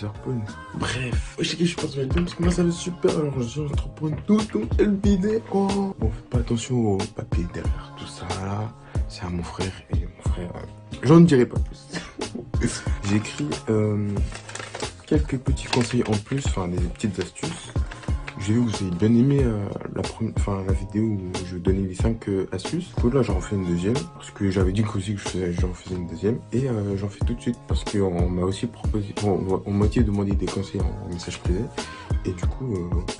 AirPods. Bref, je sais que je suis parti sur parce que moi ça va super. Alors j'entreprends toute une vidéo. Bon, faites pas attention au papier derrière tout ça là. C'est à mon frère et mon frère. J'en dirai pas plus. J'ai écrit quelques petits conseils en plus, enfin des petites astuces. J'ai vu que vous avez bien aimé la vidéo où je donnais les 5 astuces. Du coup là j'en fais une deuxième parce que j'avais dit aussi que j'en faisais une deuxième. Et j'en fais tout de suite parce qu'on m'a aussi proposé, on m'a aussi demandé des conseils en message privé. Et du coup,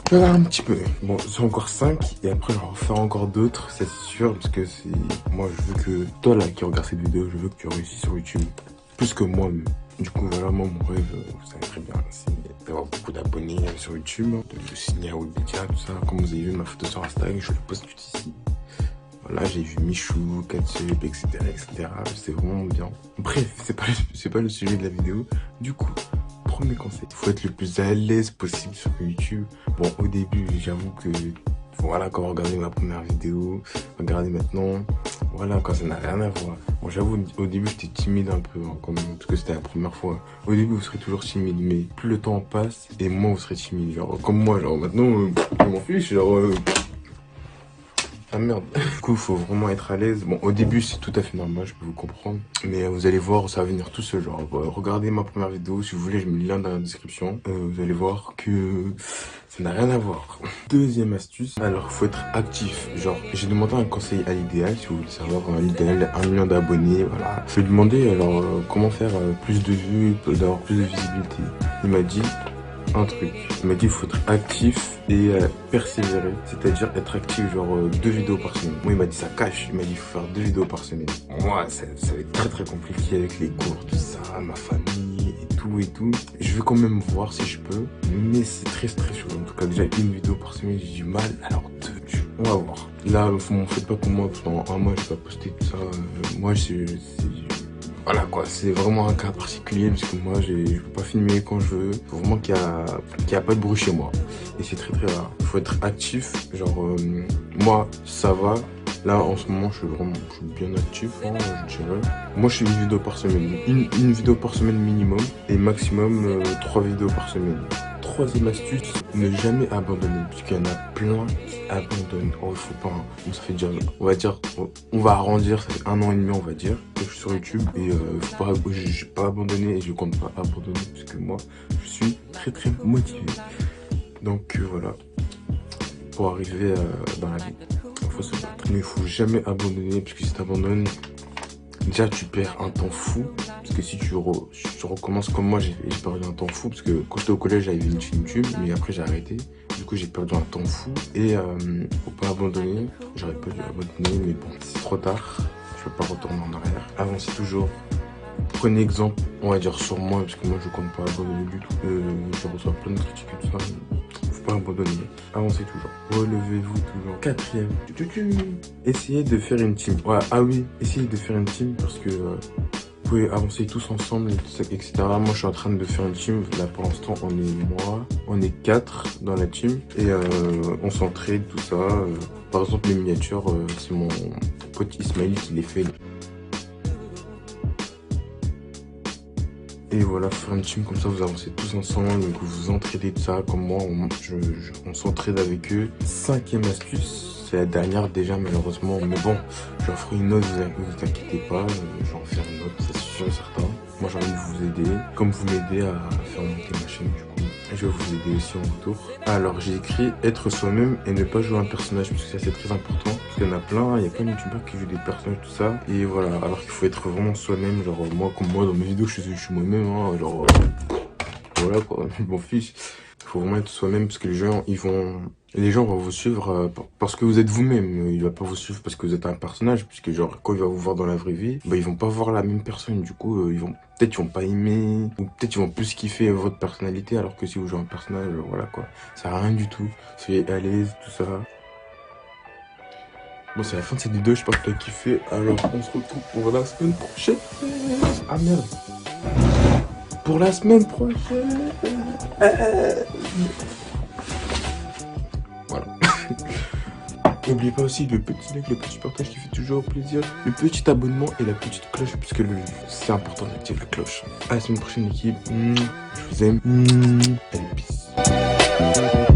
je vais voir un petit peu. Bon, c'est encore 5 et après j'en refaire encore d'autres, c'est sûr. Parce que c'est... Moi je veux que toi là qui regarde cette vidéo, je veux que tu réussisses sur YouTube. Plus que moi même. Du coup voilà, moi mon rêve, vous savez très bien, c'est d'avoir beaucoup d'abonnés sur YouTube, de signer à Webedia, tout ça. Comme vous avez vu ma photo sur Instagram, je le poste tout ici. Voilà, j'ai vu Michou, Katsub, etc. C'est vraiment bien. Bref, c'est pas le sujet de la vidéo. Du coup, premier conseil, il faut être le plus à l'aise possible sur YouTube. Bon, au début, j'avoue que voilà, quand vous regardez ma première vidéo, regardez maintenant, voilà, quand ça n'a rien à voir. Bon, j'avoue, au début, j'étais timide un peu, hein, quand même, parce que c'était la première fois. Au début, vous serez toujours timide, mais plus le temps passe, et moins vous serez timide. Genre, comme moi, genre, maintenant, je m'en fiche, genre... Ah merde. Du coup, il faut vraiment être à l'aise. Bon, au début, c'est tout à fait normal, je peux vous comprendre. Mais vous allez voir, ça va venir tout seul. Genre, regardez ma première vidéo, si vous voulez, je mets le lien dans la description. Vous allez voir que ça n'a rien à voir. Deuxième astuce, alors, faut être actif. Genre, j'ai demandé un conseil à l'idéal, si vous voulez savoir, à l'idéal, 1 million d'abonnés, voilà. Je lui ai demandé, alors, comment faire plus de vues, d'avoir plus de visibilité. Il m'a dit... un truc, il m'a dit il faut être actif et persévérer, c'est-à-dire être actif genre 2 vidéos par semaine. Moi il m'a dit ça cache, il m'a dit il faut faire 2 vidéos par semaine. Moi ça va être très compliqué avec les cours, tout ça, ma famille et tout. Je vais quand même voir si je peux, mais c'est très stressant. En tout cas déjà 1 vidéo par semaine j'ai du mal, alors 2, on va voir. Là faites pas comme moi, pendant 1 mois je vais pas poster tout ça, moi voilà quoi, c'est vraiment un cas particulier parce que moi je peux pas filmer quand je veux. Faut vraiment qu'il y a pas de bruit chez moi. Et c'est très rare. Il faut être actif. Genre moi ça va. Là en ce moment je suis bien actif, hein, je dirais. Moi je fais 1 vidéo par semaine. Une vidéo par semaine minimum. Et maximum 3 vidéos par semaine. Troisième astuce, ne jamais abandonner. Parce qu'il y en a plein qui abandonnent. Oh il faut pas, hein. Bon, ça fait déjà, on va arrondir, ça fait 1 an et demi on va dire que je suis sur YouTube. Et faut pas, j'ai pas abandonné et je compte pas abandonner. Parce que moi je suis très motivé. Donc voilà. Pour arriver dans la vie, il faut se battre. Mais il faut jamais abandonner. Parce que si tu abandonnes, déjà tu perds un temps fou. Parce que si tu recommences comme moi, j'ai perdu un temps fou. Parce que quand j'étais au collège, j'avais une chaîne YouTube. Mais après j'ai arrêté. Du coup j'ai perdu un temps fou. Et faut pas abandonner. J'aurais pas dû abandonner. Mais bon, c'est trop tard. Je peux pas retourner en arrière. Avancez toujours. Prenez exemple, on va dire sur moi. Parce que moi je compte pas abandonner du tout. Je reçois plein de critiques et tout ça. Faut pas abandonner. Avancez toujours. Relevez-vous toujours. Quatrième. Essayez de faire une team. Ouais, ah oui. Essayez de faire une team parce que vous pouvez avancer tous ensemble, etc. Moi, je suis en train de faire une team. Là, pour l'instant, on est 4 dans la team. Et on s'entraide, tout ça. Par exemple, les miniatures, c'est mon pote Ismail qui les fait. Et voilà, faire une team comme ça, vous avancez tous ensemble, donc vous vous entraidez de ça, comme moi, on s'entraide avec eux. 5e astuce, c'est la dernière déjà malheureusement, mais bon, j'en ferai une autre, vous inquiétez pas, j'en ferai une autre, c'est sûr et certain. Moi j'ai envie de vous aider, comme vous m'aidez à faire monter ma chaîne du coup. Je vais vous aider aussi en retour. Alors j'ai écrit être soi-même et ne pas jouer un personnage, parce que ça c'est très important. Parce qu'il y en a plein, il y a plein de youtubeurs qui jouent des personnages, tout ça. Et voilà, alors qu'il faut être vraiment soi-même. Genre moi, comme moi dans mes vidéos, je suis moi-même, hein, genre voilà quoi, je m'en fiche. Il faut vraiment être soi-même parce que les gens vont vous suivre parce que vous êtes vous-même. Ils vont pas vous suivre parce que vous êtes un personnage, puisque genre quand ils vont vous voir dans la vraie vie, bah ils vont pas voir la même personne. Du coup, peut-être ils vont pas aimer, ou peut-être ils vont plus kiffer votre personnalité, alors que si vous jouez un personnage, voilà quoi, ça sert à rien du tout. Soyez à l'aise, tout ça. Bon, c'est la fin de cette vidéo, j'espère que tu as kiffé. Alors, on se retrouve pour la semaine prochaine. Ah merde. Pour la semaine prochaine. Voilà. N'oubliez pas aussi le petit like, le petit partage qui fait toujours plaisir, le petit abonnement et la petite cloche, puisque c'est important d'activer la cloche. À la semaine prochaine, l'équipe. Je vous aime. Allez, peace.